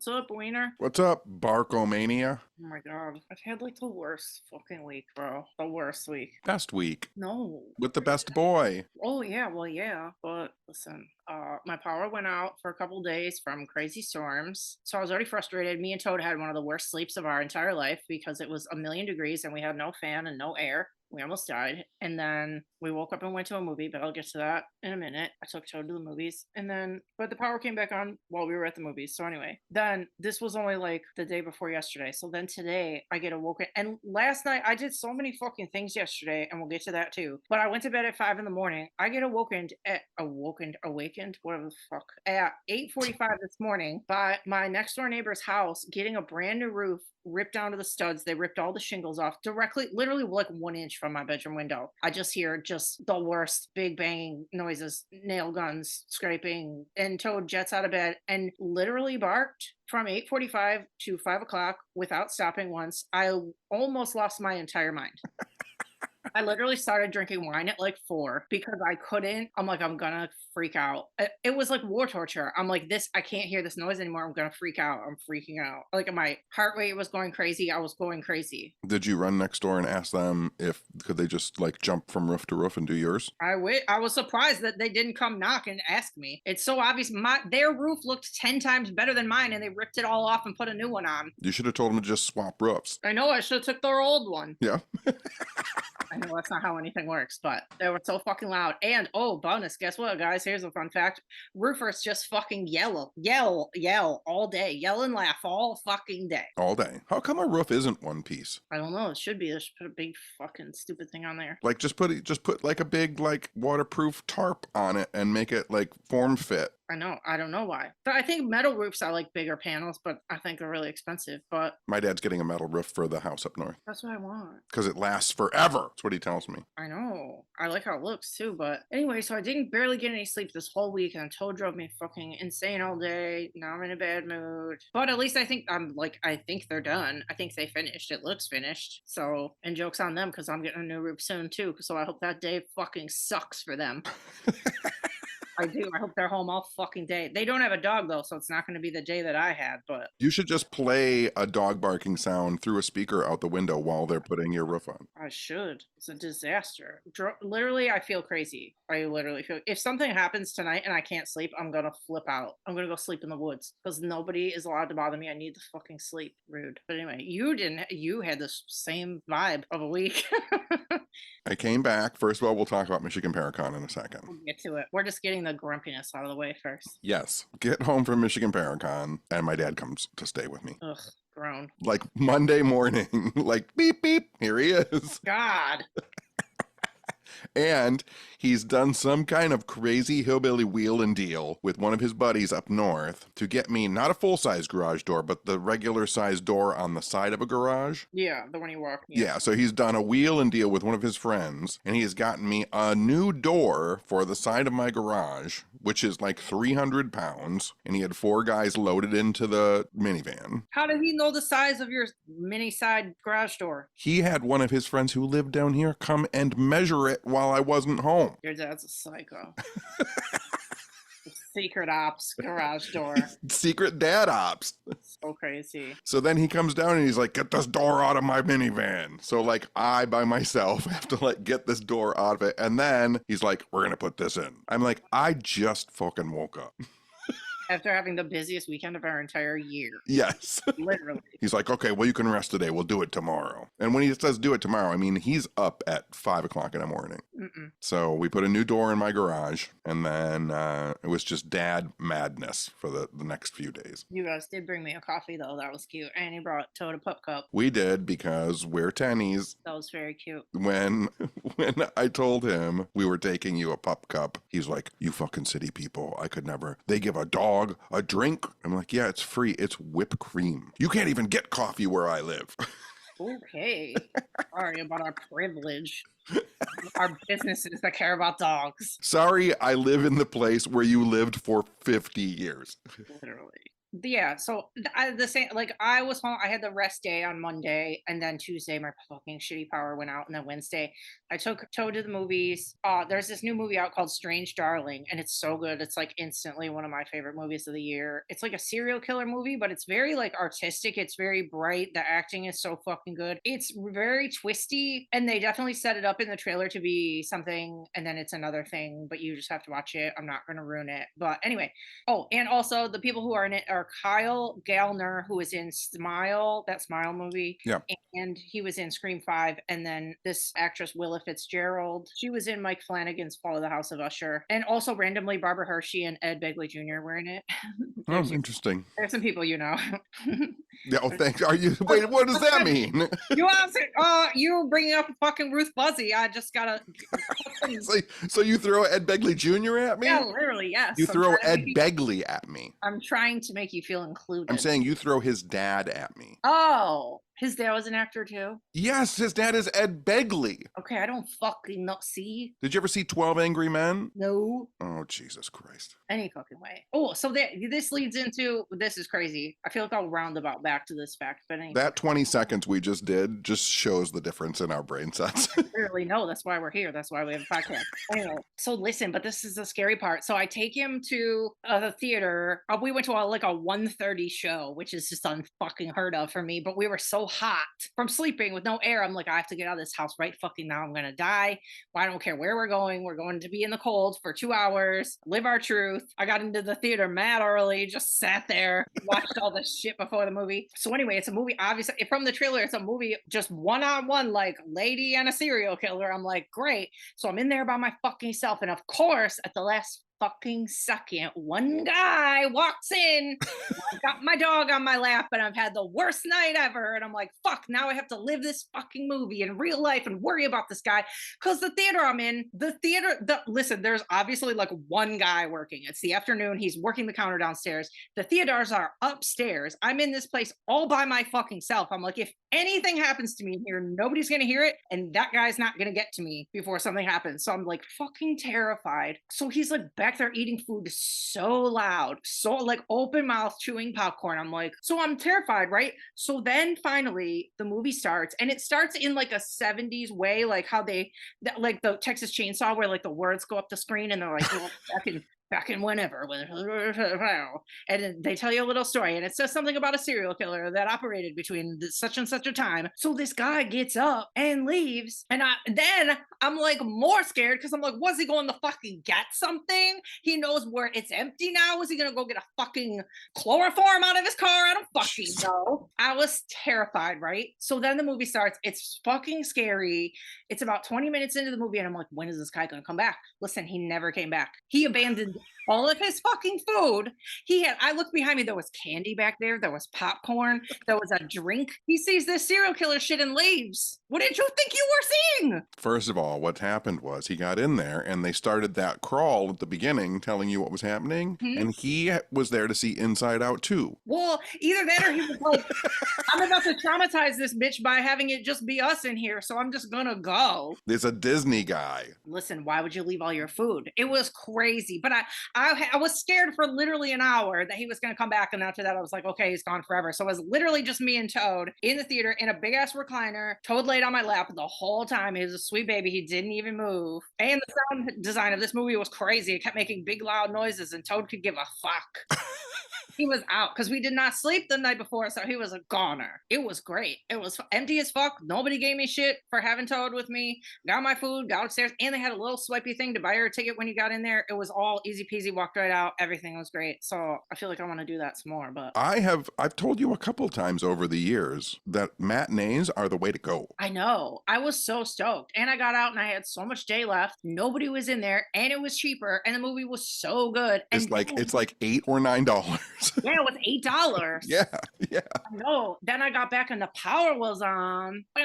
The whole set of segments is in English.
What's up, Wiener? What's up, Barkomania? Oh my god. I've had like the worst fucking week, bro. The worst week. Best week No. with the best boy. Oh yeah, well yeah. But listen, my power went out for a couple days from crazy storms. So I was already frustrated. Me and Toad had one of the worst sleeps of our entire life because it was a million degrees and we had no fan and no air. We almost died. And then we woke up and went to a movie, but I'll get to that in a minute. I took Toad to the movies. And then, but the power came back on while we were at the movies. So anyway, then this was only like the day before yesterday. So then today I get awoken. And last night I did so many fucking things yesterday, and we'll get to that too. But I went to bed at 5 in the morning. I get awakened, whatever the fuck, at 8:45 this morning by my next door neighbor's house getting a brand new roof ripped down to the studs. They ripped all the shingles off directly, literally like 1 inch from my bedroom window. I just hear just the worst big banging noises, nail guns, scraping, and Toad jets out of bed and literally barked from 8:45 to 5 o'clock without stopping once. I almost lost my entire mind. I literally started drinking wine at like 4 because I couldn't. I'm like, I'm gonna freak out. It was like war torture. I'm like, I can't hear this noise anymore. I'm gonna freak out. I'm freaking out. Like my heart rate was going crazy. I was going crazy. Did you run next door and ask them if could they just like jump from roof to roof and do yours? I was surprised that they didn't come knock and ask me. It's so obvious. Their roof looked 10 times better than mine, and they ripped it all off and put a new one on. You should have told them to just swap roofs. I know I should have took their old one. Yeah. I know that's not how anything works, but they were so fucking loud. And oh, bonus, guess what, guys? Here's a fun fact. Roofers just fucking yell all day. Yell and laugh all fucking day. All day. How come a roof isn't one piece? I don't know. It should be. They should put a big fucking stupid thing on there. Like just put like a big like waterproof tarp on it and make it like form fit. I know. I don't know why. But I think metal roofs are like bigger panels, but I think they're really expensive. But My dad's getting a metal roof for the house up north that's what I want. because it lasts forever. That's what he tells me. I know. I like how it looks too. But anyway, so I didn't barely get any sleep this whole week, and Toad drove me fucking insane all day. Now I'm in a bad mood. But at least I think I think they're done. I think they finished. It looks finished. So, and joke's on them because I'm getting a new roof soon too. So I hope that day fucking sucks for them. I do. I hope they're home all fucking day. They don't have a dog though, so it's not going to be the day that I had. But You should just play a dog barking sound through a speaker out the window while they're putting your roof on. I should. It's a disaster. Literally, I feel crazy. I literally feel. If something happens tonight and I can't sleep, I'm gonna flip out. I'm gonna go sleep in the woods because nobody is allowed to bother me. I need to fucking sleep. Rude. But anyway, you didn't. You had the same vibe of a week. I came back. First of all, we'll talk about Michigan Paracon in a second. We'll get to it. We're just getting the grumpiness out of the way first. Yes. Get home from Michigan Paracon, and my dad comes to stay with me. Ugh, grown. Like Monday morning, like beep, beep, here he is. God. And he's done some kind of crazy hillbilly wheel and deal with one of his buddies up north to get me not a full-size garage door, but the regular size door on the side of a garage. Yeah, the one you walk. Yeah, so he's done a wheel and deal with one of his friends, and he has gotten me a new door for the side of my garage, which is like 300 pounds, and he had 4 guys loaded into the minivan. How did he know the size of your mini side garage door? He had one of his friends who lived down here come and measure it while I wasn't home. Your dad's a psycho. Secret ops garage door. Secret dad ops. So crazy. So then he comes down and he's like, get this door out of my minivan. So like I by myself have to like get this door out of it. And then he's like, we're going to put this in. I'm like, I just fucking woke up. After having the busiest weekend of our entire year. Yes. Literally. He's like, okay, well, you can rest today. We'll do it tomorrow. And when he says do it tomorrow, I mean, he's up at 5 o'clock in the morning. Mm-mm. So we put a new door in my garage, and then it was just dad madness for the next few days. You guys did bring me a coffee, though. That was cute. And he brought Toad a pup cup. We did because we're tennies. That was very cute. When I told him we were taking you a pup cup, he's like, you fucking city people. I could never. They give a dog a drink. I'm like, yeah, it's free. It's whipped cream. You can't even get coffee where I live. Okay. Sorry about our privilege. Our businesses that care about dogs. Sorry, I live in the place where you lived for 50 years. Literally. Yeah, so the same, like I was home. I had the rest day on Monday, and then Tuesday my fucking shitty power went out, and then Wednesday I took Toe to the movies. There's this new movie out called Strange Darling, and it's so good. It's like instantly one of my favorite movies of the year. It's like a serial killer movie, but it's very like artistic. It's very bright. The acting is so fucking good. It's very twisty, and they definitely set it up in the trailer to be something, and then it's another thing. But you just have to watch it. I'm not going to ruin it. But anyway, oh, and also the people who are in it are Kyle Gallner, who was in Smile, that Smile movie, Yeah. and he was in Scream 5. And then this actress, Willa Fitzgerald, she was in Mike Flanagan's Fall of the House of Usher. And also randomly, Barbara Hershey and Ed Begley Jr. were in it. Oh, interesting. There's some people you know. Yeah. Oh, thanks. Are you? Wait. What does that mean? You also, you bringing up fucking Ruth Buzzy. I just gotta. So you throw Ed Begley Jr. at me? Yeah, literally, yes. You throw Ed Begley at me. I'm trying to make you feel included. I'm saying you throw his dad at me. Oh, his dad was an actor too? Yes, his dad is Ed Begley. Okay, I don't fucking know. See? Did you ever see 12 Angry Men? No. Oh, Jesus Christ. Any fucking way. Oh, so this leads into, this is crazy. I feel like I'll roundabout back to this fact, but anyway. That 20 seconds we just did just shows the difference in our brain sets. Clearly, no, that's why we're here. That's why we have a podcast. Anyway, so listen, but this is the scary part. So I take him to the theater. We went to like a 1:30 show, which is just unfucking heard of for me. But we were so hot from sleeping with no air. I'm like, I have to get out of this house right fucking now. I'm gonna die. Well, I don't care where we're going. We're going to be in the cold for 2 hours. Live our truth. I got into the theater mad early. Just sat there, watched all this shit before the movie. So anyway, it's a movie. Obviously, from the trailer, it's a movie just one-on-one, like lady and a serial killer. I'm like, great. So I'm in there by my fucking self, and of course, at the last fucking second, one guy walks in. I've got my dog on my lap, and I've had the worst night ever. And I'm like, fuck, now I have to live this fucking movie in real life and worry about this guy. Because the theater I'm in, listen, there's obviously like one guy working. It's the afternoon. He's working the counter downstairs. The theaters are upstairs. I'm in this place all by my fucking self. I'm like, if anything happens to me in here, nobody's going to hear it. And that guy's not going to get to me before something happens. So I'm like fucking terrified. So he's like back there eating food so loud, so like open mouth chewing popcorn. I'm like, so I'm terrified, right? So then finally the movie starts, and it starts in like a 70s way, like how like the Texas Chainsaw, where like the words go up the screen and they're like, oh, back in whenever, and then they tell you a little story, and it says something about a serial killer that operated between such and such a time. So this guy gets up and leaves, and then I'm like more scared because I'm like, was he going to fucking get something? He knows where it's empty now. Was he gonna go get a fucking chloroform out of his car? I don't fucking know. I was terrified, right? So then the movie starts. It's fucking scary. It's about 20 minutes into the movie, and I'm like, when is this guy gonna come back? Listen, he never came back. He abandoned all of his fucking food. I looked behind me, there was candy back there was popcorn, there was a drink. He sees this serial killer shit and leaves. What did you think you were seeing? First of all, what happened was he got in there and they started that crawl at the beginning telling you what was happening, and he was there to see Inside Out too. Well, either that or he was like, I'm about to traumatize this bitch by having it just be us in here, so I'm just gonna go. There's a Disney guy. Listen, why would you leave all your food? It was crazy, but I was scared for literally an hour that he was going to come back, and after that I was like, okay, he's gone forever. So it was literally just me and Toad in the theater in a big ass recliner. Toad laid on my lap the whole time. He was a sweet baby. He didn't even move. And the sound design of this movie was crazy. It kept making big loud noises, and Toad could give a fuck. He was out because we did not sleep the night before, so he was a goner. It was great. It was empty as fuck. Nobody gave me shit for having Toad with me. Got my food, got upstairs, and they had a little swipey thing to buy her a ticket when you got in there. It was all easy peasy, walked right out. Everything was great. So I feel like I want to do that some more. But I've told you a couple times over the years that matinees are the way to go. I know. I was so stoked. And I got out and I had so much day left. Nobody was in there, and it was cheaper, and the movie was so good. And It's like $8 or $9. Yeah, it was $8. Yeah. No, then I got back and the power was on. I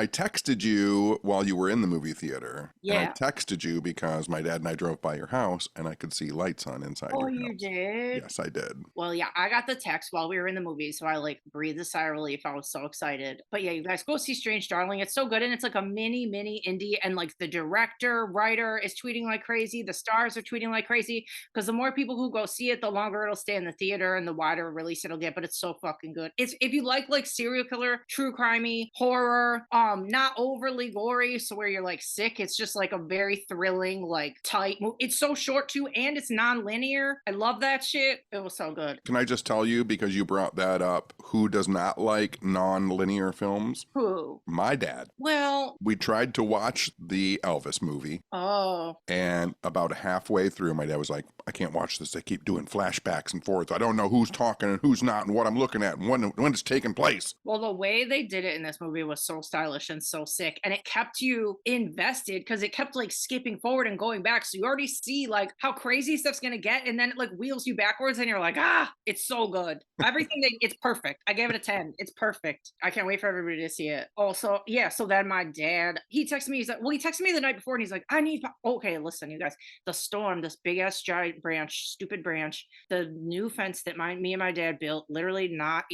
texted you while you were in the movie theater. Yeah. And I texted you because my dad and I drove by your house and I could see lights on inside your house. Oh, you did? Yes, I did. Well, yeah, I got the text while we were in the movie, so I like breathed a sigh of relief. I was so excited. But yeah, you guys go see Strange Darling. It's so good, and it's like a mini indie, and like the director, writer is tweeting like crazy. The stars are tweeting like crazy because the more people who go see it, the longer it'll stay in the theater and the wider release it'll get, but it's so fucking good. It's if you like serial killer, true crimey, horror, not overly gory, so where you're like sick. It's just like a very thrilling, like tight movie. It's so short too, and it's non-linear. I love that shit. It was so good. Can I just tell you, because you brought that up, who does not like non-linear films? Who? My dad. Well, We tried to watch the Elvis movie, oh, and about halfway through, my dad was like, I can't watch this. They keep doing flashbacks and forwards. I don't know who's talking and who's not and what I'm looking at and when it's taking place. well, the way they did it in this movie was so stylish and so sick, and it kept you invested because it kept like skipping forward and going back. So you already see like how crazy stuff's gonna get, and then it like wheels you backwards, and you're like, ah, it's so good. Everything it's perfect. I gave it a 10. It's perfect. I can't wait for everybody to see it. Also, yeah. So then my dad, he texted me. He's like, well, he texted me the night before, and he's like, I need. Okay, listen, you guys, the storm, this big ass giant branch, stupid branch, the new fence that me and my dad built, literally not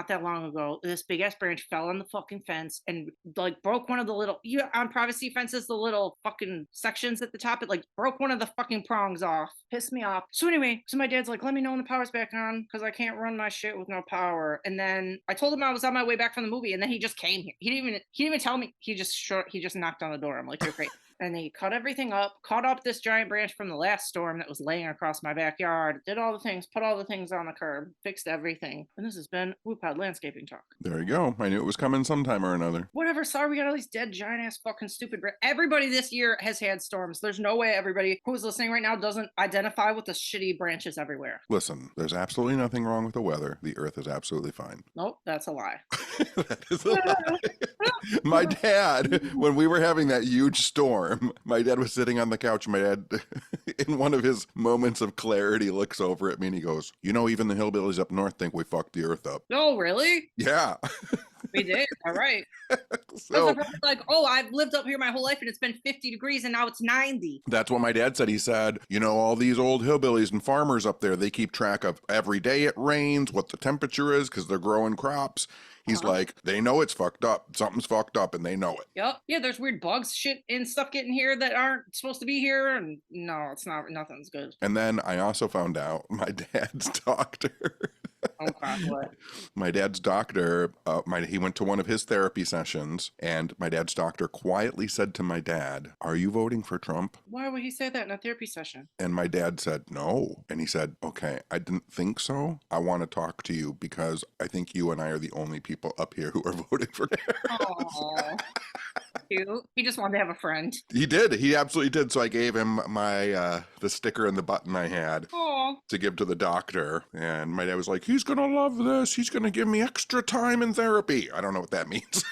that long ago. This big ass branch fell on the fucking fence and like broke one of the little on privacy fences, the little fucking sections at the top. It like broke one of the fucking prongs off. Pissed me off. So anyway, so my dad's like, let me know when the power's back on because I can't run my shit with no power. And then I told him I was on my way back from the movie, and then he just came here. He didn't even tell me. He just knocked on the door. I'm like, you're great. And they cut everything up, caught up this giant branch from the last storm that was laying across my backyard, did all the things, put all the things on the curb, fixed everything. And this has been WooPod Landscaping Talk. There you go. I knew it was coming sometime or another. Whatever, sorry we got all these dead, giant ass fucking stupid everybody this year has had storms. There's no way everybody who's listening right now doesn't identify with the shitty branches everywhere. Listen, there's absolutely nothing wrong with the weather. The earth is absolutely fine. Nope, that's a lie. That is a lie. My dad, when we were having that huge storm, my dad was sitting on the couch. My dad, in one of his moments of clarity, looks over at me and he goes, you know, even the hillbillies up north think we fucked the earth up. Oh, really? Yeah. We did. All right. So like, oh, I've lived up here my whole life and it's been 50 degrees and now it's 90. that's what my dad said. He said, you know, all these old hillbillies and farmers up there, they keep track of every day it rains, what the temperature is, because they're growing crops. He's like, they know it's fucked up. Something's fucked up and they know it. Yep. Yeah, there's weird bugs, shit, and stuff getting here that aren't supposed to be here. And no, it's not. Nothing's good. And then I also found out my dad's doctor. Oh, God, what? My dad's doctor, he went to one of his therapy sessions, and my dad's doctor quietly said to my dad, are you voting for Trump? Why would he say that in a therapy session? And my dad said, no. And he said, okay, I didn't think so. I want to talk to you because I think you and I are the only people up here who are voting for Oh, cute. He just wanted to have a friend. He did. He absolutely did. So I gave him my the sticker and the button I had Oh, to give to the doctor. And my dad was like, he's going to love this. He's going to give me extra time in therapy. I don't know what that means.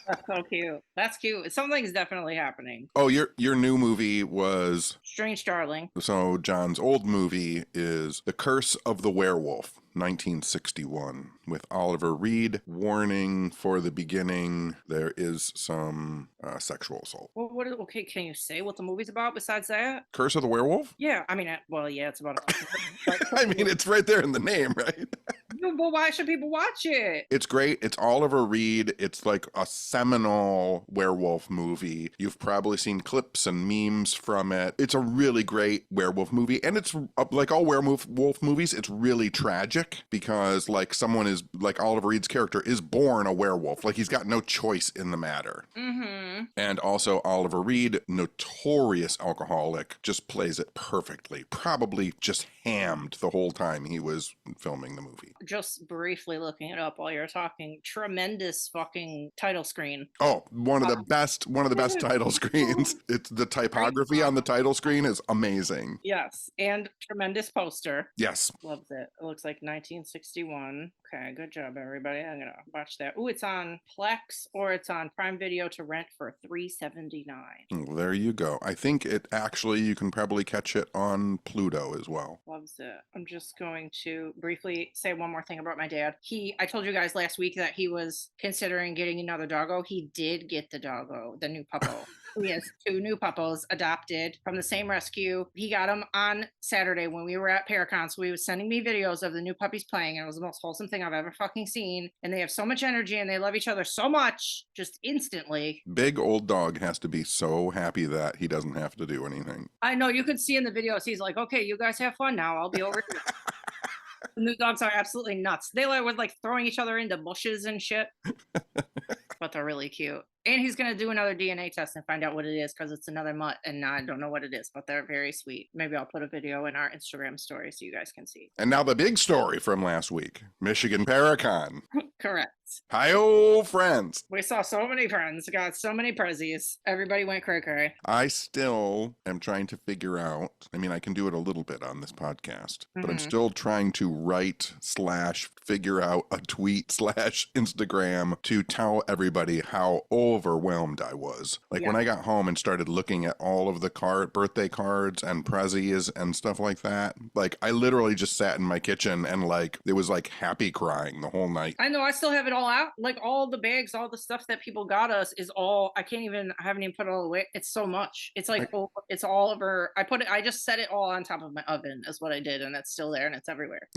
that's so cute. That's cute. Something's definitely happening. Oh, your new movie was... Strange Darling. So John's old movie is The Curse of the Werewolf, 1961, with Oliver Reed. Warning for the beginning, there is some sexual assault. Well, okay, can you say what the movie's about besides that? Curse of the Werewolf? Yeah, I mean, well, yeah, it's about I mean, it's right there in the name, right? But why should people watch it? It's great. It's Oliver Reed. It's like a seminal werewolf movie. You've probably seen clips and memes from it. It's a really great werewolf movie. And it's like all werewolf movies, it's really tragic because like someone is like Oliver Reed's character is born a werewolf. Like he's got no choice in the matter. Mm-hmm. And also Oliver Reed, notorious alcoholic, just plays it perfectly. Probably just hammed the whole time he was filming the movie. Just briefly looking it up while you're talking. Tremendous fucking title screen. Oh, one of the best title screens. It's the typography on the title screen is amazing. Yes, and tremendous poster. Yes. Loves it. It looks like 1961. Okay, good job, everybody. I'm gonna watch that. Ooh, it's on Plex or it's on Prime Video to rent for $3.79. Well, there you go. I think it actually, you can probably catch it on Pluto as well. Loves it. I'm just going to briefly say one more thing about my dad. I told you guys last week that he was considering getting another doggo. He did get the doggo, the new puppo. He has 2 new puppos adopted from the same rescue. He got them on Saturday when we were at Paracon, so he was sending me videos of the new puppies playing, and it was the most wholesome thing I've ever fucking seen, and they have so much energy, and they love each other so much, just instantly. Big old dog has to be so happy that he doesn't have to do anything. I know, you could see in the videos, he's like, "Okay, you guys have fun now, I'll be over here." The new dogs are absolutely nuts. They like were like throwing each other into bushes and shit, but they're really cute. And he's gonna do another DNA test and find out what it is because it's another mutt, and I don't know what it is, but they're very sweet. Maybe I'll put a video in our Instagram story so you guys can see. And now the big story from last week, Michigan Paracon. Correct. Hi-oh, friends. We saw so many friends, got so many prezzies. Everybody went cray-cray. I still am trying to figure out, I mean, I can do it a little bit on this podcast, but I'm still trying to write/figure out a tweet/Instagram to tell everybody how overwhelmed I was. Like when I got home and started looking at all of the birthday cards and prezzies and stuff like that, like I literally just sat in my kitchen and like, it was like happy crying the whole night. I know, I still have it all out. Like all the bags, all the stuff that people got us is all, I haven't even put it all away. It's so much. It's like, it's all over. I just set it all on top of my oven is what I did. And it's still there and it's everywhere.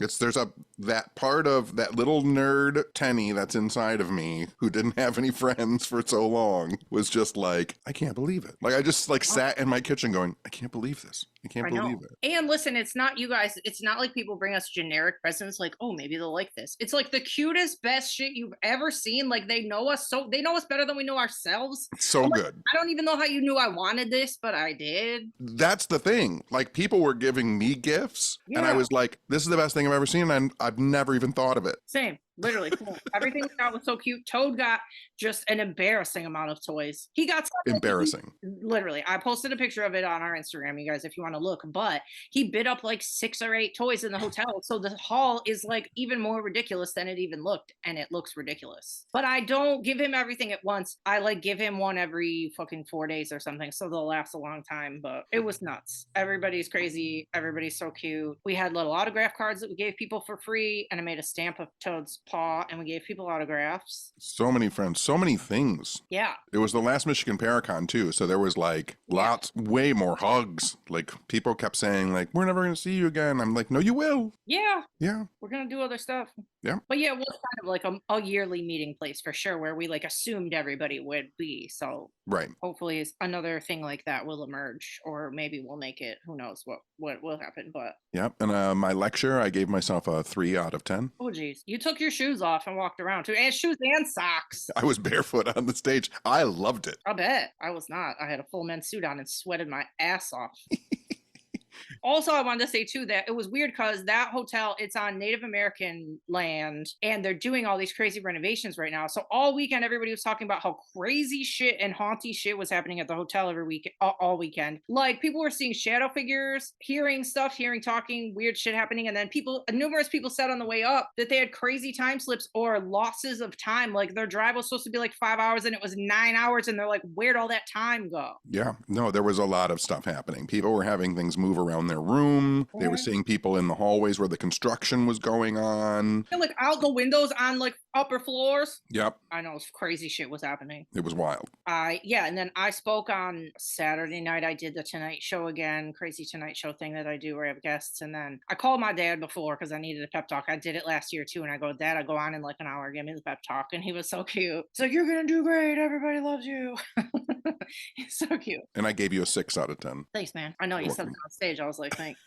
That part of that little nerd Tenny that's inside of me who didn't have any friends for so long was just like, I can't believe it. Like I just like sat in my kitchen going, I can't believe this. I can't believe it. And listen, it's not you guys. It's not like people bring us generic presents like, oh, maybe they'll like this. It's like the cutest, best shit you've ever seen. Like they know us better than we know ourselves. It's so good. I don't even know how you knew I wanted this, but I did. That's the thing. Like people were giving me gifts and I was like, this is the best thing I've ever seen. And I've never even thought of it. Same. Literally. Everything we got was so cute. Toad got just an embarrassing amount of toys. He got embarrassing. Literally. I posted a picture of it on our Instagram, you guys, if you want to look, but he bid up like 6 or 8 toys in the hotel. So the haul is like even more ridiculous than it even looked. And it looks ridiculous. But I don't give him everything at once. I like give him one every fucking 4 days or something. So they'll last a long time. But it was nuts. Everybody's crazy. Everybody's so cute. We had little autograph cards that we gave people for free. And I made a stamp of Toad's paw and we gave people autographs. So many friends, so many things. Yeah. It was the last Michigan Paracon too. So there was like way more hugs. Like people kept saying like, we're never going to see you again. I'm like, no, you will. Yeah. Yeah. We're going to do other stuff. Yeah. But yeah, it was kind of like a yearly meeting place for sure, where we like assumed everybody would be. So right. Hopefully another thing like that will emerge, or maybe we'll make it. Who knows what will happen, but. Yep. And my lecture, I gave myself a 3 out of 10. Oh, geez. You took your shoes off and walked around too. And shoes and socks. I was barefoot on the stage. I loved it. I bet. I was not. I had a full men's suit on and sweated my ass off. Also, I wanted to say too that it was weird because that hotel, it's on Native American land and they're doing all these crazy renovations right now. So all weekend, everybody was talking about how crazy shit and haunty shit was happening at the hotel every week, all weekend. Like people were seeing shadow figures, hearing stuff, talking, weird shit happening. And then numerous people said on the way up that they had crazy time slips or losses of time. Like their drive was supposed to be like 5 hours and it was 9 hours. And they're like, where'd all that time go? Yeah, no, there was a lot of stuff happening. People were having things move around their room. They were seeing people in the hallways where the construction was going on. And like out the windows on like upper floors. Yep. I know, crazy shit was happening. It was wild. And then I spoke on Saturday night. I did the Tonight Show again, crazy Tonight Show thing that I do where I have guests. And then I called my dad before because I needed a pep talk. I did it last year too. And I go, Dad, I go on in like an hour, give me the pep talk. And he was so cute. It's like, you're going to do great. Everybody loves you. He's so cute. And I gave you a 6 out of 10. Thanks, man. I know you said that on stage. I was like, thanks.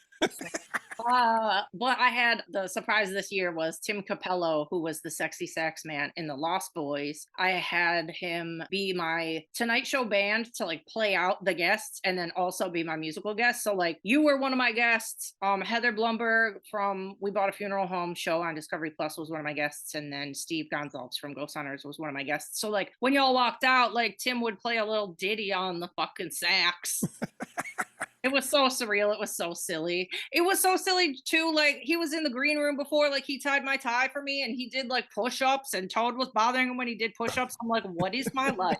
But I had the surprise this year was Tim Capello, who was the sexy sax man in the Lost Boys. I had him be my Tonight Show band to like play out the guests and then also be my musical guest. So like you were one of my guests. Heather Blumberg from We Bought a Funeral Home show on Discovery Plus was one of my guests. And then Steve Gonzalez from Ghost Hunters was one of my guests. So like when y'all walked out, like Tim would play a little ditty on the fucking sax. It was so surreal. It was so silly. It was so silly too. Like he was in the green room before, like he tied my tie for me and he did like push-ups and Toad was bothering him when he did push-ups. I'm like, what is my life?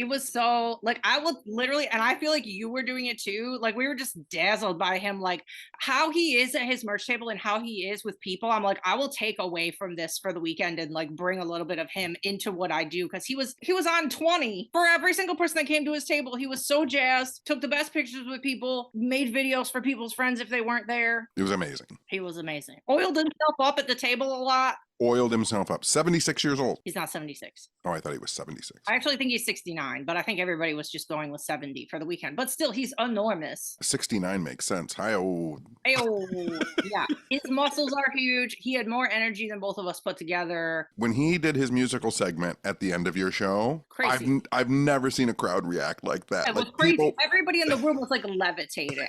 He was so like, I would literally, and I feel like you were doing it too. Like, we were just dazzled by him, like how he is at his merch table and how he is with people. I'm like, I will take away from this for the weekend and like bring a little bit of him into what I do, because he was on 20 for every single person that came to his table. He was so jazzed, took the best pictures with people, made videos for people's friends if they weren't there. It was amazing. He was amazing. Oiled himself up at the table a lot. Oiled himself up. 76 years old. He's not 76. Oh, I thought he was 76. I actually think he's 69, but I think everybody was just going with 70 for the weekend. But still, he's enormous. 69 makes sense. Hi-oh. Yeah. His muscles are huge. He had more energy than both of us put together. When he did his musical segment at the end of your show, Crazy. I've never seen a crowd react like that. It was like crazy. people... Everybody in the room was like levitating.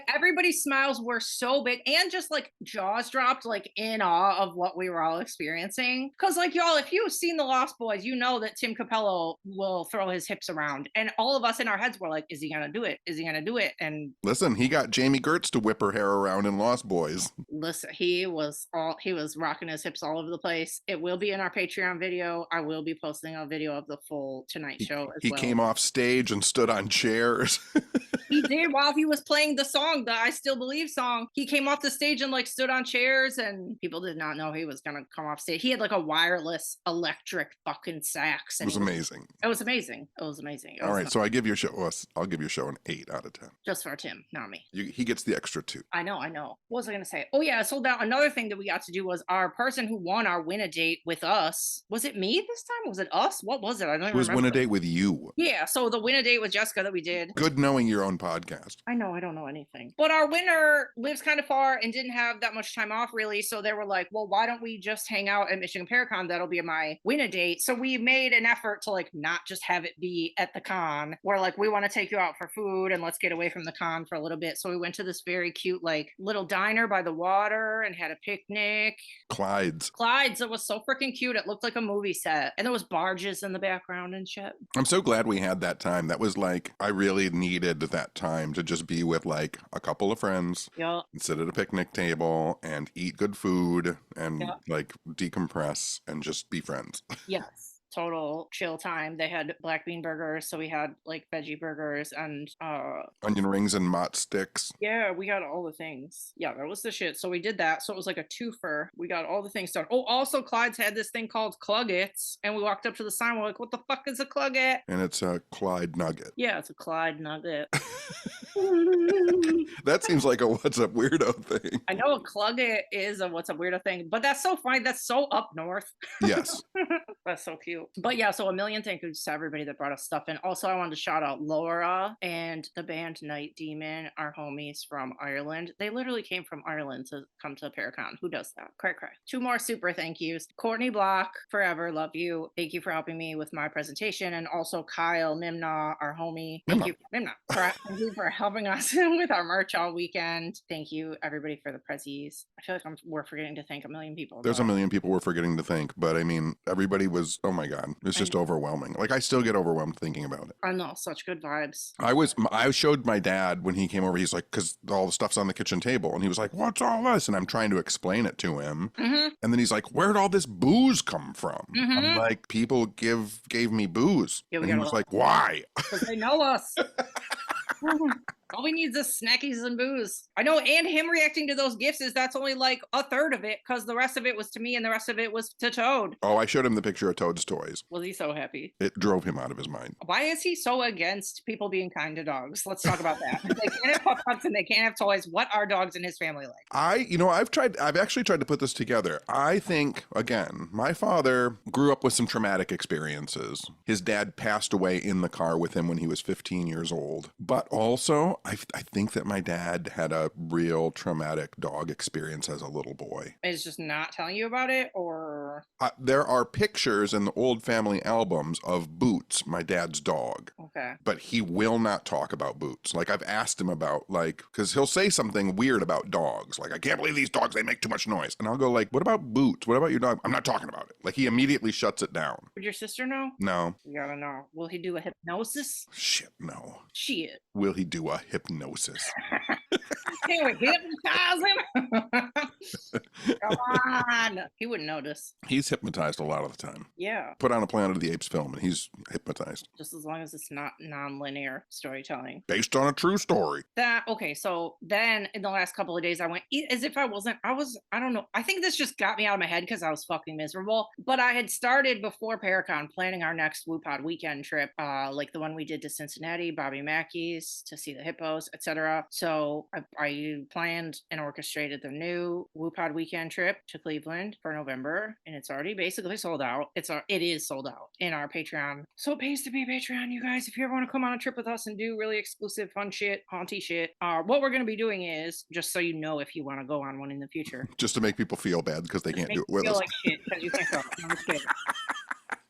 Everybody's smiles were so big and just like jaws dropped, like in awe of what we were all experiencing. Because like y'all, if you've seen the Lost Boys, you know that Tim Capello will throw his hips around, and all of us in our heads were like, is he gonna do it? Is he gonna do it? And listen, he got Jamie Gertz to whip her hair around in Lost Boys. Listen, he was rocking his hips all over the place. It will be in our Patreon video. I will be posting a video of the full Tonight Show as well. He came off stage and stood on chairs. He did while he was playing the song, the I Still Believe song. He came off the stage and like stood on chairs, and people did not know he was gonna come off stage. He had like a wireless electric fucking sax. It was amazing. It was amazing. It was amazing. All right, so I'll give your show an 8 out of 10. Just for Tim, not me. He gets the extra 2. I know. What was I gonna say? Oh yeah, so now another thing that we got to do was our person who won our Win-A-Date with us. Was it me this time? Was it us? What was it? I don't even remember. It was Win-A-Date with you. Yeah, so the Win-A-Date with Jessica that we did. Good knowing your own podcast. I know, I don't know anything. But our winner lives kind of far and didn't have that much time off really. So they were like, well, why don't we just hang out at Michigan Paracon? That'll be my Win-A-Date. So we made an effort to like not just have it be at the con. We're like, we want to take you out for food and let's get away from the con for a little bit. So we went to this very cute like little diner by the water and had a picnic. Clyde's. It was so freaking cute. It looked like a movie set. And there was barges in the background and shit. I'm so glad we had that time. That was like, I really needed that time to just be with like a couple of friends. Yep. And sit at a picnic table and eat good food and like decompress and just be friends. Yes. Total chill time. They had black bean burgers, so we had like veggie burgers and onion rings and mott sticks. Yeah, we got all the things. Yeah, that was the shit. So we did that. So it was like a twofer. We got all the things done. Oh, also Clyde's had this thing called Cluggets, and we walked up to the sign. We're like, what the fuck is a Clugget? And it's a Clyde nugget. Yeah, it's a Clyde nugget. That seems like a What's Up Weirdo thing. I know a Clugget is a What's Up Weirdo thing, but that's so funny. That's so up north. Yes. That's so cute. But yeah, so a million thank yous to everybody that brought us stuff in. Also, I wanted to shout out Laura and the band Night Demon, our homies from Ireland. They literally came from Ireland to come to Paracon. Who does that? Cry, cry. 2 more super thank yous. Courtney Block, forever love you. Thank you for helping me with my presentation. And also Kyle Mimna, our homie. Thank you, Mimna. Thank you for helping us with our merch all weekend. Thank you, everybody, for the prezzies. I feel like we're forgetting to thank a million people. There's a million people we're forgetting to thank, but I mean, everybody was, oh my God, it's just overwhelming. Like, I still get overwhelmed thinking about it. I know, such good vibes. I showed my dad when he came over, he's like, because all the stuff's on the kitchen table, and he was like, what's all this? And I'm trying to explain it to him. Mm-hmm. And then he's like, where'd all this booze come from? Mm-hmm. I'm like, people gave me booze. Yeah, and he was like, why? Because they know us. All we need is snackies and booze. I know, and him reacting to those gifts that's only like a third of it, because the rest of it was to me and the rest of it was to Toad. Oh, I showed him the picture of Toad's toys. Was he so happy? It drove him out of his mind. Why is he so against people being kind to dogs? Let's talk about that. They can't have pup-ups and they can't have toys. What are dogs in his family like? I've actually tried to put this together. I think, again, my father grew up with some traumatic experiences. His dad passed away in the car with him when he was 15 years old. But also, I think that my dad had a real traumatic dog experience as a little boy. Is just not telling you about it, or? There are pictures in the old family albums of Boots, my dad's dog. Okay. But he will not talk about Boots. Like, I've asked him about, like, because he'll say something weird about dogs. Like, I can't believe these dogs, they make too much noise. And I'll go like, what about Boots? What about your dog? I'm not talking about it. Like, he immediately shuts it down. Would your sister know? No. You gotta know. Will he do a hypnosis? Shit, no. Shit. Will he do a hypnosis? Can we hypnotize him? Come on. He wouldn't notice. He's hypnotized a lot of the time. Yeah. Put on a Planet of the Apes film and he's hypnotized. Just as long as it's not non-linear storytelling. Based on a true story. Okay, so then in the last couple of days I went as if I don't know. I think this just got me out of my head because I was fucking miserable. But I had started before Paracon planning our next WooPod weekend trip, like the one we did to Cincinnati, Bobby Mackey's to see the hippos, etc. So I planned and orchestrated the new WooPod weekend trip to Cleveland for November, and it's already basically sold out. It is sold out in our Patreon. So it pays to be Patreon, you guys. If you ever want to come on a trip with us and do really exclusive fun shit, haunty shit, what we're going to be doing is, just so you know if you want to go on one in the future. Just to make people feel bad because they can't do it with feel us. Like shit because you can't go. No, I'm kidding.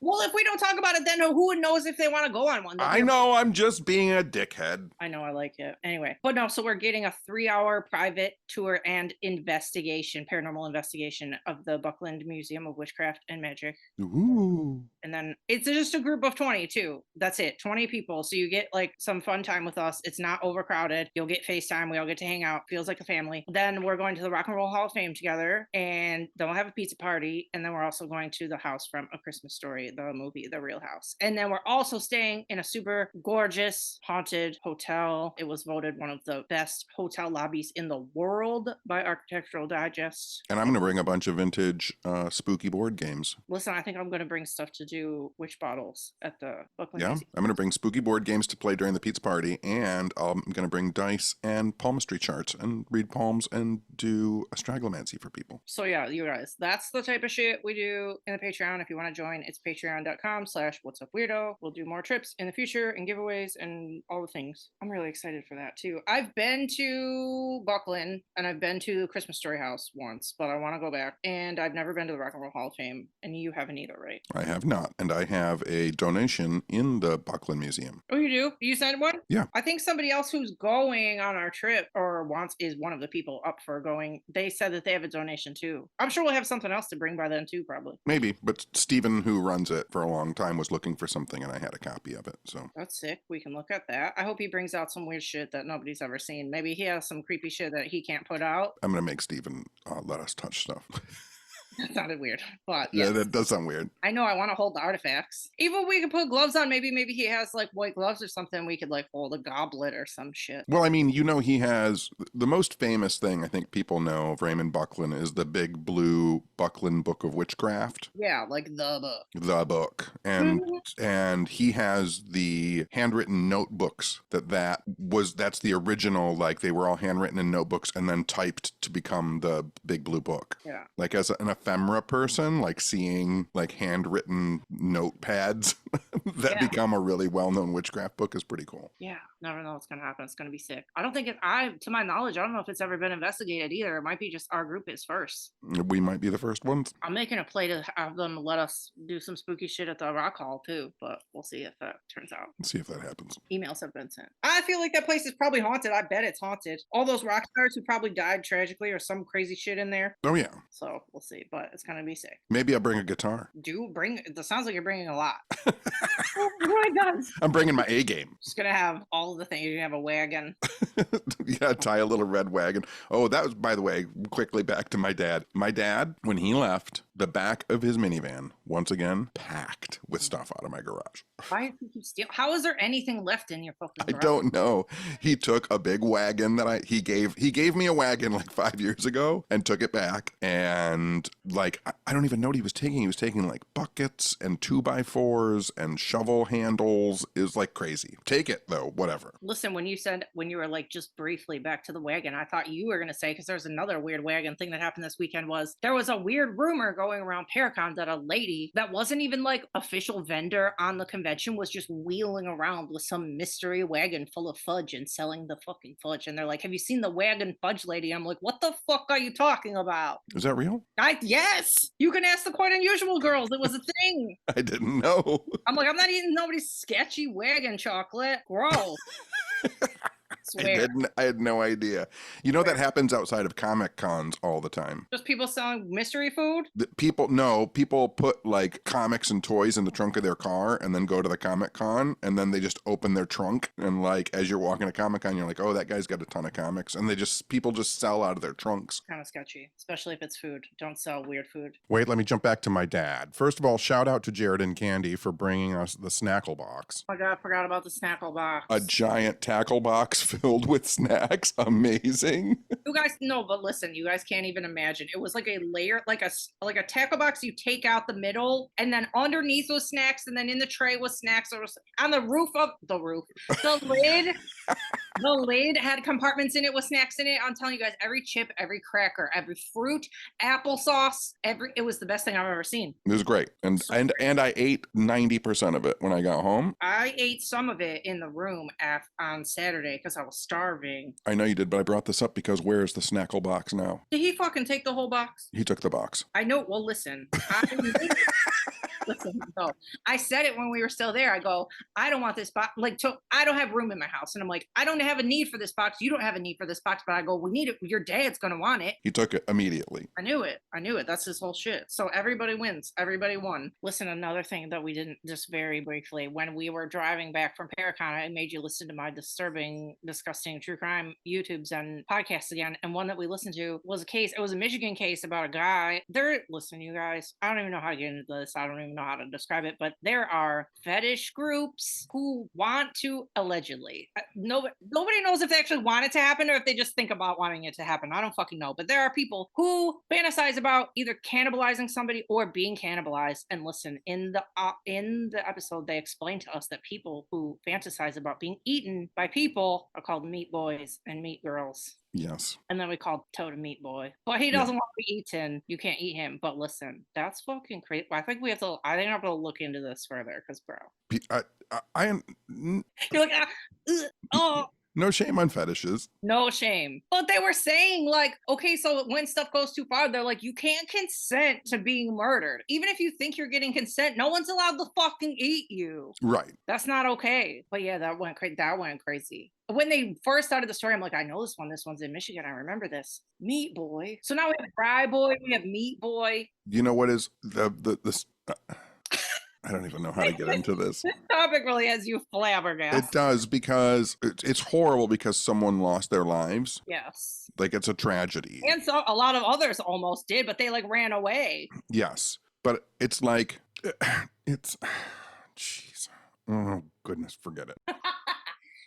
Well, if we don't talk about it, then who knows if they want to go on one? I know, I'm just being a dickhead. I know, I like it. Anyway, but no, so we're getting a 3-hour private tour and paranormal investigation of the Buckland Museum of Witchcraft and Magic. Ooh. And then it's just a group of 20 too. That's it, 20 people. So you get like some fun time with us. It's not overcrowded. You'll get FaceTime. We all get to hang out. Feels like a family. Then we're going to the Rock and Roll Hall of Fame together, and then we'll have a pizza party. And then we're also going to the house from A Christmas Story, the movie, The Real House. And then we're also staying in a super gorgeous haunted hotel. It was voted one of the best hotel lobbies in the world by Architectural Digest. And I'm going to bring a bunch of vintage spooky board games. Listen, I think I'm going to bring stuff to do witch bottles at the Buckland Yeah, Museum. I'm going to bring spooky board games to play during the pizza party, and I'm going to bring dice and palmistry charts and read palms and do astragalomancy for people. So yeah, you guys, that's the type of shit we do in the Patreon. If you want to join, it's patreon.com/whatsupweirdo. We'll do more trips in the future and giveaways and all the things. I'm really excited for that too. I've been to Buckland and I've been to the Christmas Story House once, but I want to go back. And I've never been to the Rock and Roll Hall of Fame, and you haven't either, right? I have not, and I have a donation in the Buckland Museum. Oh, you do? You sent one? Yeah. I think somebody else who's going on our trip or is one of the people up for going. They said that they have a donation too. I'm sure we'll have something else to bring by then too, probably. Maybe, but Stephen, who runs it for a long time, was looking for something, and I had a copy of it. So that's sick. We can look at that. I hope he brings out some weird shit that nobody's ever seen. Maybe he has some creepy shit that he can't put out. I'm gonna make Stephen let us touch stuff. That sounded weird, but yeah, that does sound weird. I know I want to hold the artifacts. Even we could put gloves on. Maybe he has like white gloves or something. We could like hold a goblet or some shit. Well, I mean, he has the most famous thing I think people know of Raymond Buckland is the big blue Buckland Book of Witchcraft. Yeah, like the book. The book, and he has the handwritten notebooks that's the original. Like they were all handwritten in notebooks and then typed to become the big blue book. Yeah, like as an ephemera person, like seeing like handwritten notepads that become a really well-known witchcraft book is pretty cool. Yeah, never know what's gonna happen. It's gonna be sick. I don't think to my knowledge, I don't know if it's ever been investigated either. It might be just our group is first. We might be the first ones. I'm making a play to have them let us do some spooky shit at the Rock Hall too, but we'll see if that turns out. Let's see if that happens. Emails have been sent. I feel like that place is probably haunted. I bet it's haunted. All those rock stars who probably died tragically or some crazy shit in there. Oh yeah. So we'll see, but it's gonna be sick. Maybe I'll bring a guitar. It sounds like you're bringing a lot. Oh my god. I'm bringing my A game. Just gonna have all the things. You're gonna have a wagon. Yeah, tie a little red wagon. Oh, that was, by the way, quickly back to my dad. My dad, when he left, the back of his minivan, once again, packed with stuff out of my garage. Why did you steal? How is there anything left in your fucking garage? I don't know. He took a big wagon that he gave me a wagon like 5 years ago and took it back. And like, I don't even know what he was taking. He was taking like buckets and 2x4s and shovel handles. It was like crazy. Take it though, whatever. Listen, when you were like just briefly back to the wagon, I thought you were going to say, because there's another weird wagon thing that happened this weekend, was there was a weird rumor going around Paracon that a lady that wasn't even like official vendor on the convention was just wheeling around with some mystery wagon full of fudge and selling the fucking fudge. And they're like, have you seen the wagon fudge lady? I'm like, what the fuck are you talking about? Is that real? Yes. You can ask the Quite Unusual girls. It was a thing. I didn't know. I'm like, I'm not eating nobody's sketchy wagon chocolate. Gross. I swear. didn't. I had no idea. You know that happens outside of Comic Cons all the time. Just people selling mystery food? People put like comics and toys in the trunk of their car and then go to the Comic Con and then they just open their trunk and like as you're walking to Comic Con, you're like, oh, that guy's got a ton of comics, and people just sell out of their trunks. Kind of sketchy, especially if it's food. Don't sell weird food. Wait, let me jump back to my dad. First of all, shout out to Jared and Candy for bringing us the Snackle Box. Oh my God, I forgot about the Snackle Box. A giant tackle box filled with snacks. Amazing. You guys know, but listen, you guys can't even imagine. It was like a layer, like a tackle box. You take out the middle, and then underneath was snacks, and then in the tray was snacks. There was on the lid. The lid had compartments in it with snacks in it. I'm telling you guys, every chip, every cracker, every fruit, applesauce, it was the best thing I've ever seen. It was great. And I ate 90% of it when I got home. I ate some of it in the room on Saturday because I was starving. I know you did, but I brought this up because where's the Snackle Box now? Did he fucking take the whole box? He took the box. I know. Well, listen. Listen, so I said it when we were still there. I go, I don't want this box. I don't have room in my house. And I'm like, I don't have a need for this box. You don't have a need for this box. But I go, we need it. Your dad's going to want it. He took it immediately. I knew it. That's his whole shit. So everybody wins. Everybody won. Listen, another thing that we didn't, just very briefly, when we were driving back from Paracon, I made you listen to my disturbing, disgusting true crime YouTubes and podcasts again. And one that we listened to was it was a Michigan case about a guy. Listen, you guys, I don't even know how to get into this. I don't even know how to describe it, but there are fetish groups who want to allegedly, nobody knows if they actually want it to happen or if they just think about wanting it to happen. I don't fucking know, but there are people who fantasize about either cannibalizing somebody or being cannibalized. And listen, in the episode, they explained to us that people who fantasize about being eaten by people are called meat boys and meat girls. Yes. And then we called Toad a meat boy. But he doesn't want to be eaten. You can't eat him. But listen, that's fucking crazy. I think I have to look into this further because, bro. I am. You're like, oh. No shame on fetishes. No shame. But they were saying, like, okay, so when stuff goes too far, they're like, you can't consent to being murdered. Even if you think you're getting consent, no one's allowed to fucking eat you. Right. That's not okay. But yeah, that went crazy. When they first started the story, I'm like, I know this one. This one's in Michigan. I remember this. Meat boy. So now we have Fry boy. We have meat boy. You know what is this? I don't even know how to get into this. This topic really has you flabbergasted. It does, because it's horrible because someone lost their lives. Yes. Like, it's a tragedy. And so a lot of others almost did, but they like ran away. Yes. But it's like, jeez. Oh, goodness, forget it.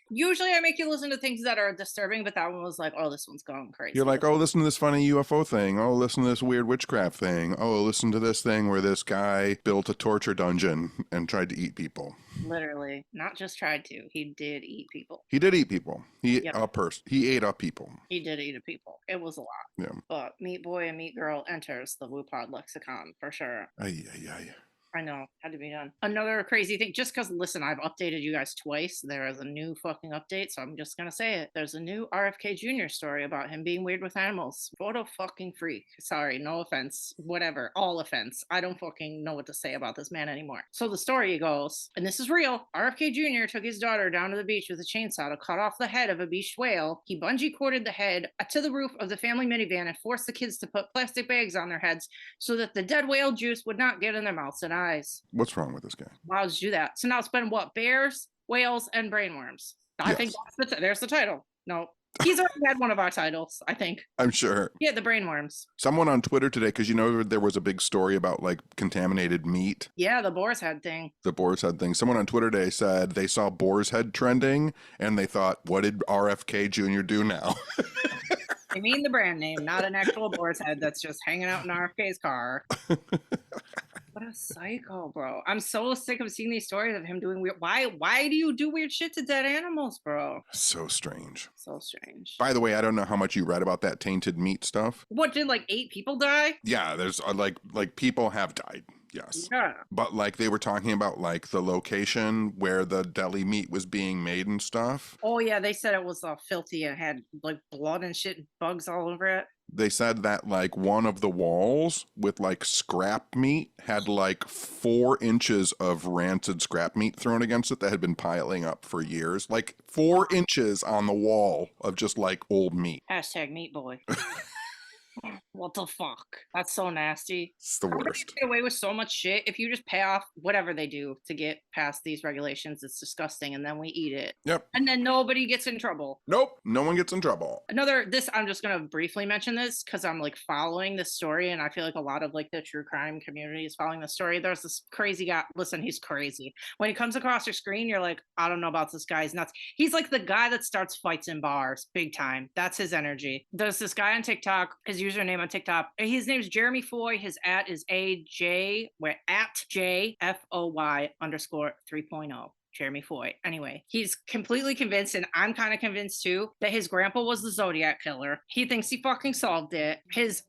Usually I make you listen to things that are disturbing, but that one was like, oh, this one's going crazy. You're like, oh, listen to this funny UFO thing. Oh, listen to this weird witchcraft thing. Oh, listen to this thing where this guy built a torture dungeon and tried to eat people. Literally. Not just tried to. He did eat people. He did eat people. He ate up people. He did eat a people. It was a lot. Yeah. But Meat Boy and Meat Girl enters the WooPod lexicon for sure. Ay. I know, had to be done. Another crazy thing, just because, listen, I've updated you guys twice. There is a new fucking update, so I'm just going to say it. There's a new RFK Jr. story about him being weird with animals. What a fucking freak. Sorry, no offense. Whatever. All offense. I don't fucking know what to say about this man anymore. So the story goes, and this is real, RFK Jr. took his daughter down to the beach with a chainsaw to cut off the head of a beached whale. He bungee corded the head to the roof of the family minivan and forced the kids to put plastic bags on their heads so that the dead whale juice would not get in their mouths and eyes. What's wrong with this guy? Why would you do that? So now it's been what? Bears, whales, and brainworms. I think there's the title. No, he's already had one of our titles, I think. I'm sure. Yeah, the brainworms. Someone on Twitter today, because you know there was a big story about like contaminated meat. Yeah, the boar's head thing. The boar's head thing. Someone on Twitter today said they saw boar's head trending and they thought, what did RFK Jr. do now? I mean the brand name, not an actual boar's head that's just hanging out in RFK's car. What a psycho, bro. I'm so sick of seeing these stories of him doing weird. Why do you do weird shit to dead animals, bro? So strange. So strange. By the way, I don't know how much you read about that tainted meat stuff. What, did like 8 people die? Yeah, there's like people have died. Yes. Yeah. But like they were talking about like the location where the deli meat was being made and stuff. Oh yeah, they said it was filthy and had like blood and shit and bugs all over it. They said that like one of the walls with like scrap meat had like 4 inches of rancid scrap meat thrown against it that had been piling up for years. Like 4 inches on the wall of just like old meat. Hashtag meat boy. What the fuck? That's so nasty. It's the How they worst. get away with so much shit if you just pay off whatever they do to get past these regulations. It's disgusting, and then we eat it. Yep. And then nobody gets in trouble. Nope. No one gets in trouble. I'm just gonna briefly mention this because I'm like following this story, and I feel like a lot of like the true crime community is following the story. There's this crazy guy. Listen, he's crazy. When he comes across your screen, you're like, I don't know about this guy. He's nuts. He's like the guy that starts fights in bars, big time. That's his energy. There's this guy on TikTok. His username on TikTok. His name's Jeremy Foy. His at is AJ. We're at JFOY_3.0. Jeremy Foy. Anyway, he's completely convinced, and I'm kind of convinced too, that his grandpa was the Zodiac killer. He thinks he fucking solved it. His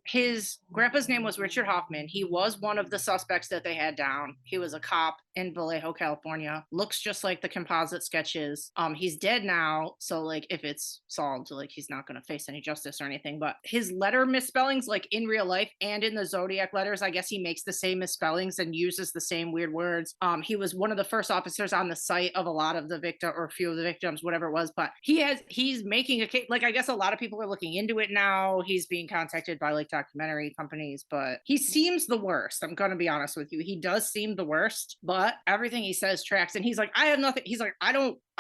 grandpa's name was Richard Hoffman. He was one of the suspects that they had down. He was a cop in Vallejo, California. Looks just like the composite sketches. He's dead now, so like if it's solved, like he's not gonna face any justice or anything. But his letter misspellings, like in real life and in the Zodiac letters, I guess he makes the same misspellings and uses the same weird words. He was one of the first officers on the site of a lot of the victim or a few of the victims, whatever it was. But he's making a case. Like I guess a lot of people are looking into it now. He's being contacted by like documentary companies, but he seems the worst. I'm gonna be honest with you. He does seem the worst, but everything he says tracks. And he's like, I have nothing. He's like, I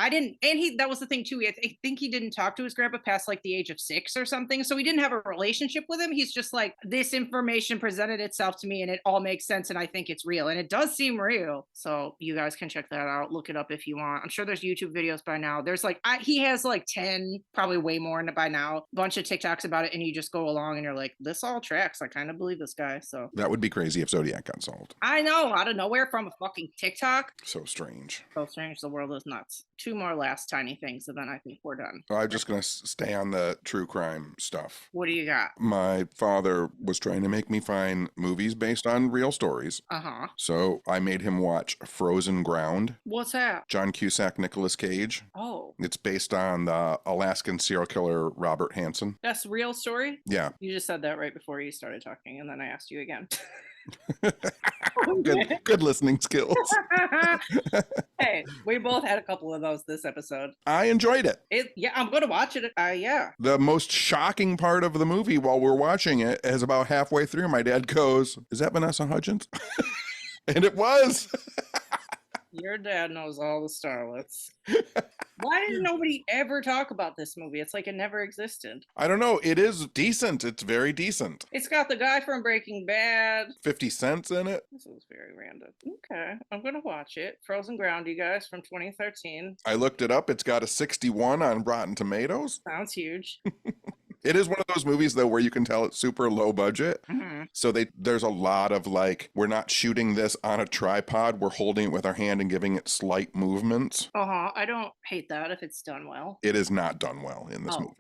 didn't, and that was the thing too. I think he didn't talk to his grandpa past like the age of 6 or something. So he didn't have a relationship with him. He's just like, this information presented itself to me and it all makes sense. And I think it's real. And it does seem real. So you guys can check that out. Look it up if you want. I'm sure there's YouTube videos by now. There's like, he has like 10, probably way more by now, bunch of TikToks about it. And you just go along and you're like, this all tracks. I kind of believe this guy. So that would be crazy if Zodiac got solved. I know, out of nowhere from a fucking TikTok. So strange. So strange. The world is nuts. 2 more last tiny things, and then I think we're done. I'm just going to stay on the true crime stuff. What do you got? My father was trying to make me find movies based on real stories. Uh-huh. So I made him watch Frozen Ground. What's that? John Cusack, Nicolas Cage. Oh. It's based on the Alaskan serial killer Robert Hansen. That's a real story? Yeah. You just said that right before you started talking, and then I asked you again. Good listening skills. Hey, we both had a couple of those this episode. I enjoyed it. Yeah, I'm going to watch it. Yeah. The most shocking part of the movie while we're watching it is about halfway through, my dad goes, is that Vanessa Hudgens? And it was. Your dad knows all the starlets. Why didn't nobody ever talk about this movie? It's like it never existed. I don't know. It is decent. It's very decent. It's got the guy from Breaking Bad. 50 Cent in it. This is very random. Okay, I'm going to watch it. Frozen Ground, you guys, from 2013. I looked it up. It's got a 61 on Rotten Tomatoes. Sounds huge. It is one of those movies, though, where you can tell it's super low budget. Mm-hmm. So there's a lot of like, we're not shooting this on a tripod. We're holding it with our hand and giving it slight movements. Uh-huh. I don't hate that if it's done well. It is not done well in this movie.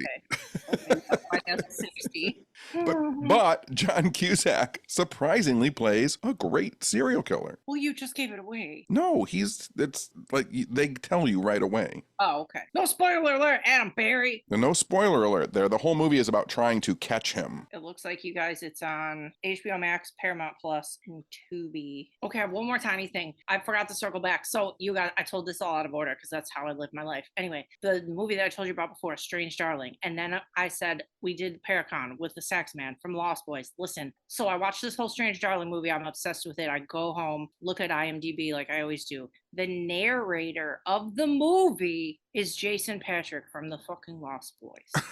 Okay. I guess 60. But John Cusack surprisingly plays a great serial killer. Well, you just gave it away. No, it's like they tell you right away. Oh, okay. No spoiler alert, Adam Berry. No spoiler alert there. The whole movie is about trying to catch him. It looks like, you guys, it's on HBO Max, Paramount Plus, and Tubi. Okay, I have one more tiny thing. I forgot to circle back. So I told this all out of order because that's how I live my life. Anyway, the movie that I told you about before, Strange Darling. And then I said we did Paracon with the sax man from Lost Boys. Listen, so I watched this whole Strange Darling movie. I'm obsessed with it. I go home, look at IMDb like I always do. The narrator of the movie is Jason Patrick from the fucking Lost Boys.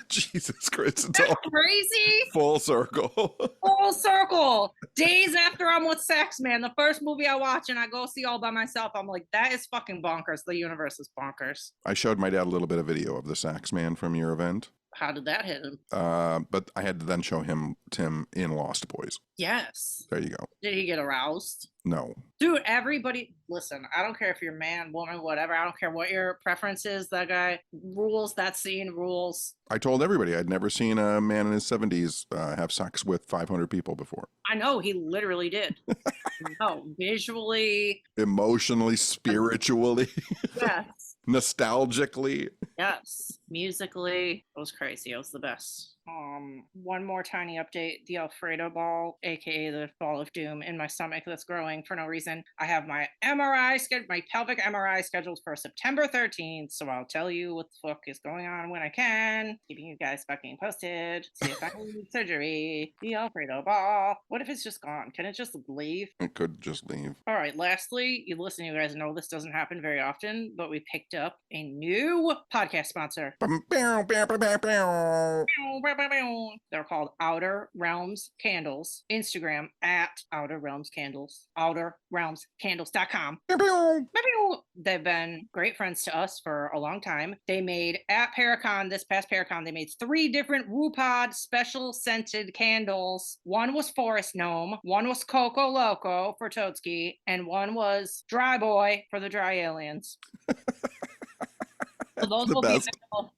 Jesus Christ, it's That's all crazy. full circle. Full circle. Days after I'm with Sax Man, the first movie I watch and I go see all by myself, I'm like, that is fucking bonkers. The universe is bonkers. I showed my dad a little bit of video of the sax man from your event. How did that hit him? But I had to then show him Tim in Lost Boys. Yes. There you go. Did he get aroused? No. Dude, everybody, listen, I don't care if you're man, woman, whatever. I don't care what your preference is. That guy rules. That scene rules. I told everybody I'd never seen a man in his 70s have sex with 500 people before. I know, he literally did. No, visually. Emotionally, spiritually. Yes. Nostalgically. Yes. Musically. It was crazy. It was the best. One more tiny update. The Alfredo ball, aka the ball of doom in my stomach that's growing for no reason. I have my my pelvic MRI scheduled for September 13th. So I'll tell you what the fuck is going on when I can. Keeping you guys fucking posted. See if I need surgery. The Alfredo ball. What if it's just gone? Can it just leave? It could just leave. All right. Lastly, you guys know this doesn't happen very often, but we picked up a new podcast sponsor. They're called Outer Realms Candles. Instagram at Outer Realms Candles. OuterRealmsCandles.com. They've been great friends to us for a long time. They made at Paracon, this past Paracon, they made 3 different WooPod special scented candles. One was Forest Gnome, one was Coco Loco for Toadski, and one was Dry Boy for the Dry Aliens. So those will be available.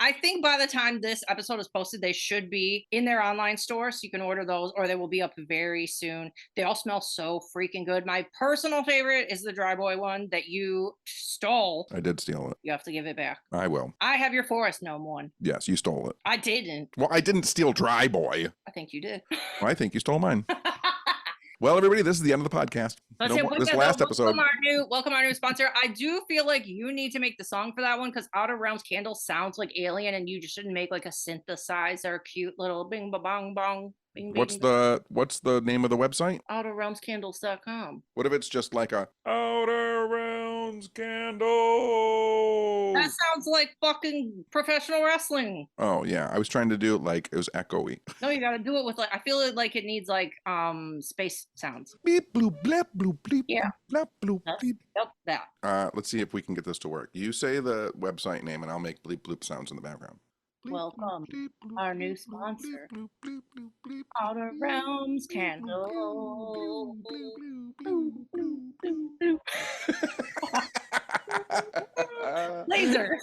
I think by the time this episode is posted, they should be in their online store, so you can order those, or they will be up very soon. They all smell so freaking good. My personal favorite is the Dry Boy one that you stole. I did steal it. You have to give it back. I will. I have your Forest Gnome one. Yes, you stole it. I didn't. Well, I didn't steal Dry Boy. I think you did. Well, I think you stole mine. Well, everybody, this is the end of the podcast. This last episode. Welcome our new sponsor. I do feel like you need to make the song for that one because Outer Realms Candle sounds like Alien, and you just shouldn't make like a synthesizer, cute little bing ba bong bong. Bing, What's bing, the name of the website? OuterRealmsCandles.com. What if it's just like a Outer Realms Candle? That sounds like fucking professional wrestling. Oh yeah, I was trying to do it like it was echoey. No, you gotta do it with like I feel like it needs like space sounds. Beep bloop blap bloop bleep. Yeah. Blap bloop bleep. Yep, that. Let's see if we can get this to work. You say the website name and I'll make bleep bloop sounds in the background. Welcome, our new sponsor, Outer Realms Candle. Lasers,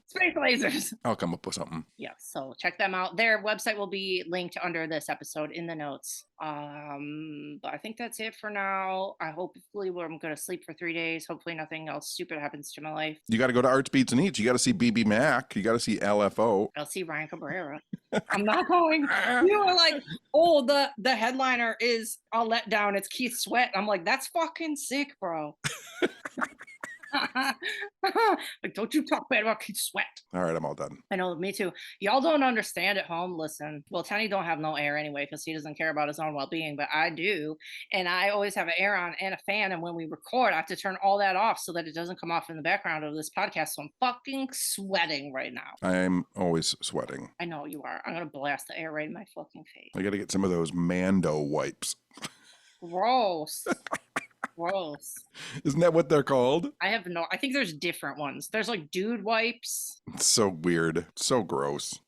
space lasers. I'll come up with something. Yeah, so check them out. Their website will be linked under this episode in the notes. But I think that's it for now. Hopefully I'm gonna sleep for 3 days. Hopefully nothing else stupid happens to my life. You got to go to Arts Beats and Eats. You got to see BB Mac. You got to see LFO. I'll see Ryan Cabrera. I'm not going. You were like, oh, the headliner is a letdown. It's Keith Sweat. I'm like, that's fucking sick, bro. Like, don't you talk bad about Keith Sweat. All right, I'm all done. I know, me too. Y'all don't understand at home. Listen, well, Tenny don't have no air anyway because he doesn't care about his own well-being, but I do. And I always have an air on and a fan. And when we record, I have to turn all that off so that it doesn't come off in the background of this podcast. So I'm fucking sweating right now. I'm always sweating. I know you are. I'm going to blast the air right in my fucking face. I got to get some of those Mando wipes. Gross. Gross. Isn't that what they're called? I think there's different ones. There's like dude wipes. It's so weird. So gross.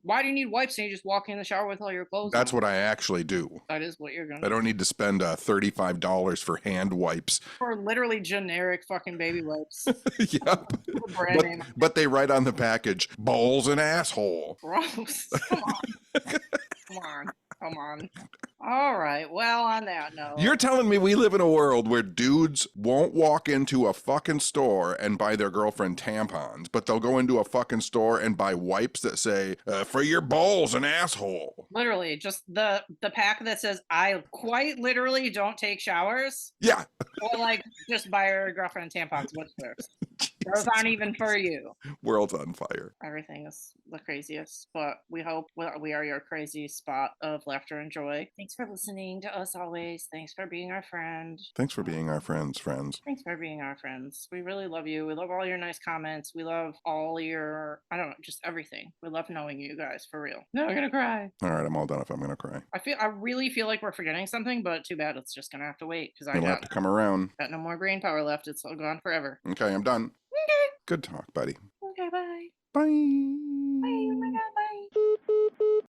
Why do you need wipes and you just walk in the shower with all your clothes That's on? what I actually do. That is what you're going to I don't need to spend $35 for hand wipes. For literally generic fucking baby wipes. Yep. But they write on the package, balls and asshole. Gross. Come on. Come on. Come on. All right. Well, on that note. You're telling me we live in a world where dudes won't walk into a fucking store and buy their girlfriend tampons, but they'll go into a fucking store and buy wipes that say, for your balls and asshole. Literally, just the pack that says, I quite literally don't take showers. Yeah. Or like, just buy your girlfriend tampons. What's first? Those aren't even for you. World's on fire. Everything is the craziest, but we hope we are your crazy spot of laughter and joy. Thanks for listening to us always. Thanks for being our friend. Thanks for being our friends. Thanks for being our friends. We really love you. We love all your nice comments. We love all your, I don't know, just everything. We love knowing you guys, for real. No, I'm gonna cry. All right, I'm all done if I'm gonna cry. I really feel like we're forgetting something, but too bad. It's just gonna have to wait because You'll have to come around. Got no more brain power left. It's all gone forever. Okay, I'm done. Okay. Good talk, buddy. Okay, bye. Bye.